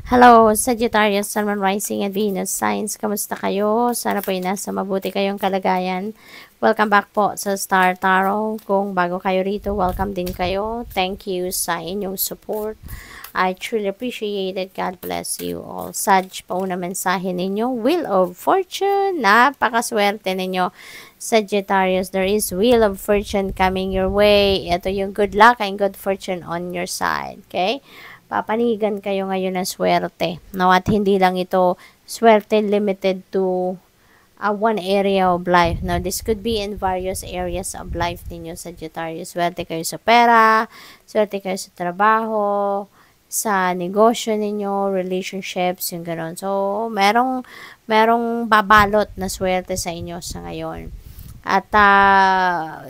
Hello, Sagittarius, Sun, Moon, Rising, and Venus Signs. Kamusta kayo? Sana po ay nasa mabuti kayong kalagayan. Welcome back po sa Star Tarot. Kung bago kayo rito, welcome din kayo. Thank you sa inyong support. I truly appreciate it. God bless you all. Sag po na mensahe ninyo. Wheel of Fortune. Napakaswerte ninyo, Sagittarius. There is Wheel of Fortune coming your way. Ito yung good luck and good fortune on your side. Okay? Papanigan kayo ngayon ng swerte. No? At hindi lang ito swerte limited to one area of life. Now, this could be in various areas of life ninyo, Sagittarius. Swerte kayo sa pera, swerte kayo sa trabaho, sa negosyo ninyo, relationships, yung gano'n. So, merong babalot na swerte sa inyo sa ngayon. At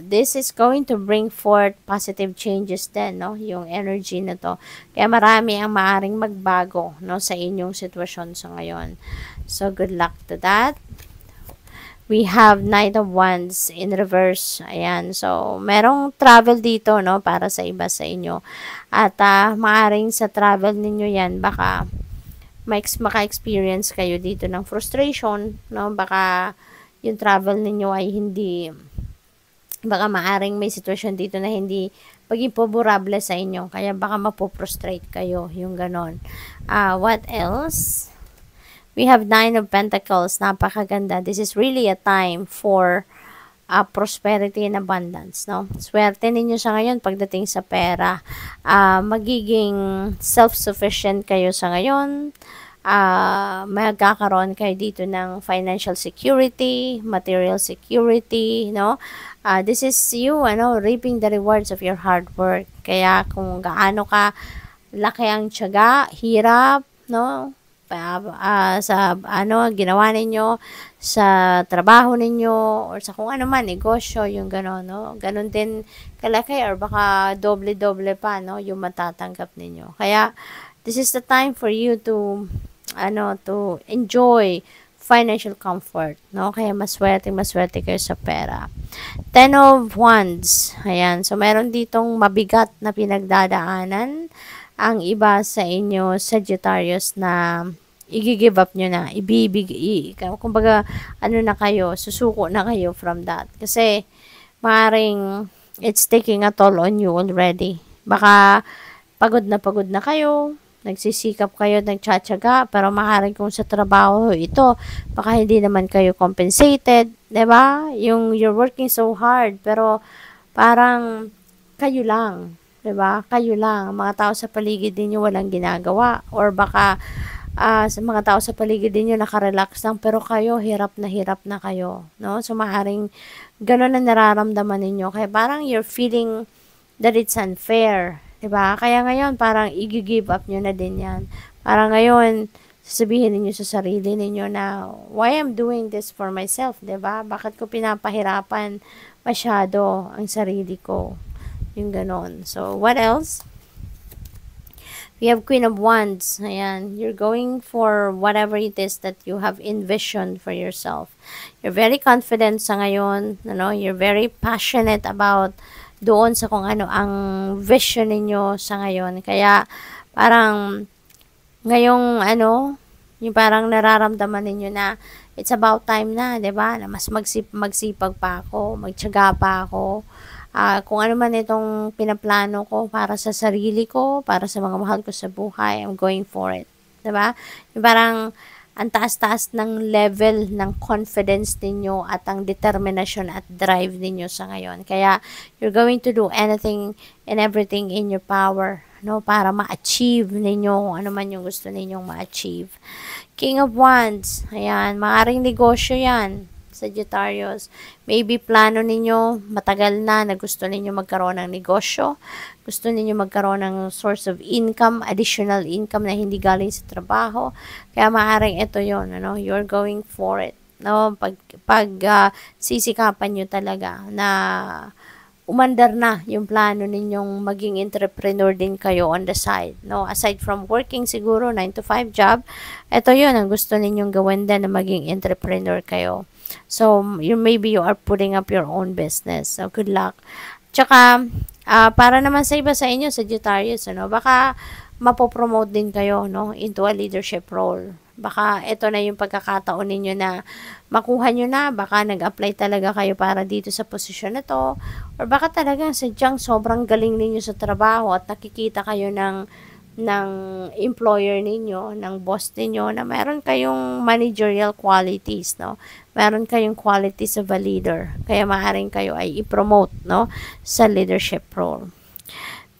this is going to bring forth positive changes din, no? Yung energy na to. Kaya marami ang maaring magbago, no? Sa inyong sitwasyon sa ngayon. So, good luck to that. We have Knight of Wands in reverse. Ayan. So, merong travel dito, no? Para sa iba sa inyo. At maaring sa travel ninyo yan, baka maka-experience kayo dito ng frustration, no? Baka yung travel ninyo ay hindi, baka maaring may sitwasyon dito na hindi paging favorable sa inyo, kaya baka mapoprostrate kayo, yung ganon. What else? We have 9 of Pentacles. Napakaganda. This is really a time for prosperity and abundance, no? Swerte ninyo sa ngayon pagdating sa pera. Magiging self-sufficient kayo sa ngayon. Magkakaroon kayo dito ng financial security, material security, no? This is you, reaping the rewards of your hard work. Kaya kung gaano ka laki ang tiyaga, hirap, no? Sa ginawa ninyo, sa trabaho ninyo, or sa kung ano man, negosyo, yung gano'n, no? Ganon din kalaki, or baka doble-doble pa, no? Yung matatanggap ninyo. Kaya, this is the time for you to enjoy financial comfort, no? Kaya maswerte kayo sa pera. 10 of Wands. Ayan. So, meron ditong mabigat na pinagdadaanan ang iba sa inyo, Sagittarius, na i-give up nyo na. Kumbaga, na kayo, susuko na kayo from that. Kasi, maaaring it's taking a toll on you already. Baka, pagod na kayo, nagsisikap kayo, nagtsatsaga, pero maaaring kung sa trabaho ito, baka hindi naman kayo compensated, 'di ba? Yung you're working so hard, pero parang kayo lang, 'di ba? Kayo lang, mga tao sa paligid niyo walang ginagawa, or baka sa mga tao sa paligid niyo naka-relax lang, pero kayo hirap na kayo, no? So maaaring gano'n na nararamdaman niyo, kaya parang you're feeling that it's unfair. Diba? Kaya ngayon, parang i-give up nyo na din yan. Parang ngayon, sasabihin ninyo sa sarili ninyo na, why I'm doing this for myself, diba? Bakit ko pinapahirapan masyado ang sarili ko? Yung ganon. So, what else? We have Queen of Wands. Ayan. You're going for whatever it is that you have envisioned for yourself. You're very confident sa ngayon. You're very passionate about doon sa kung ano ang vision ninyo sa ngayon. Kaya, parang, ngayong, yung parang nararamdaman ninyo na, it's about time na, 'di ba? Na mas magsipag pa ako, magtiyaga pa ako. Kung ano man itong pinaplano ko para sa sarili ko, para sa mga mahal ko sa buhay, I'm going for it. 'Di ba? Yung parang, ang taas-taas ng level ng confidence ninyo at ang determination at drive ninyo sa ngayon. Kaya, you're going to do anything and everything in your power, no? Para ma-achieve ninyo kung ano man yung gusto ninyong ma-achieve. King of Wands. Ayan, maaring negosyo yan, Sagittarius. Maybe plano ninyo matagal na gusto ninyo magkaroon ng negosyo. Gusto ninyo magkaroon ng source of income, additional income na hindi galing sa trabaho. Kaya maaaring ito yon, you're going for it. No, pag sisikapan nyo talaga na umandar na yung plano ninyong maging entrepreneur din kayo on the side. No, aside from working siguro 9 to 5 job, ito yon ang gusto ninyong gawin din na maging entrepreneur kayo. So, maybe you are putting up your own business. So, good luck. Tsaka, para naman sa iba sa inyo, Sagittarius, baka mapopromote din kayo, no, into a leadership role. Baka ito na yung pagkakataon ninyo na makuha nyo na, baka nag-apply talaga kayo para dito sa posisyon na to, or baka talagang sadyang sobrang galing ninyo sa trabaho at nakikita kayo ng employer ninyo, ng boss ninyo, na meron kayong managerial qualities, no? Meron kayong qualities of a leader. Kaya maaaring kayo ay i-promote, no, sa leadership role.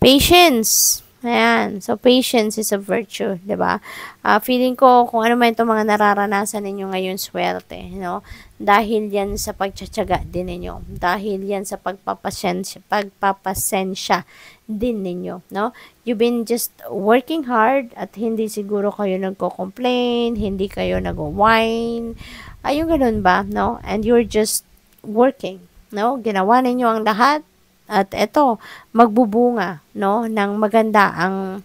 Patience. Ayan. So, patience is a virtue, di ba? Feeling ko, kung ano man itong mga nararanasan ninyo ngayon, swerte, no? Dahil yan sa pagtsatsaga din ninyo. Dahil yan sa pagpapasensya din ninyo, no? You've been just working hard at hindi siguro kayo nagko-complain, hindi kayo nag-whine. Ayun, ganun ba, no? And you're just working, no? Ginawa ninyo ang lahat. At eto, magbubunga, no, ng maganda ang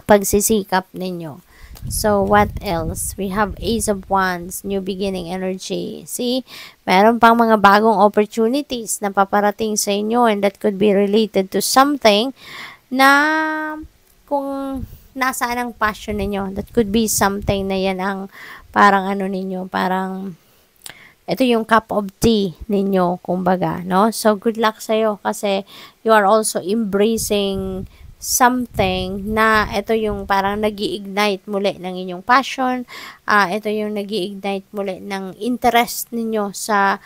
pagsisikap ninyo. So, what else? We have Ace of Wands, New Beginning Energy. See, meron pang mga bagong opportunities na paparating sa inyo, and that could be related to something na kung nasaan ang passion ninyo. That could be something na yan ang parang ano ninyo, parang ito yung cup of tea ninyo, kumbaga, no? So, good luck sa'yo kasi you are also embracing something na ito yung parang nag-i-ignite muli ng inyong passion. Ito yung nag-i-ignite muli ng interest ninyo sa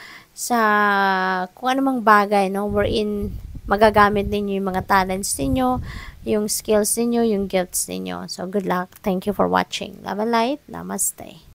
kung anumang bagay, no? Wherein magagamit ninyo yung mga talents ninyo, yung skills ninyo, yung gifts ninyo. So, good luck. Thank you for watching. Love and light. Namaste.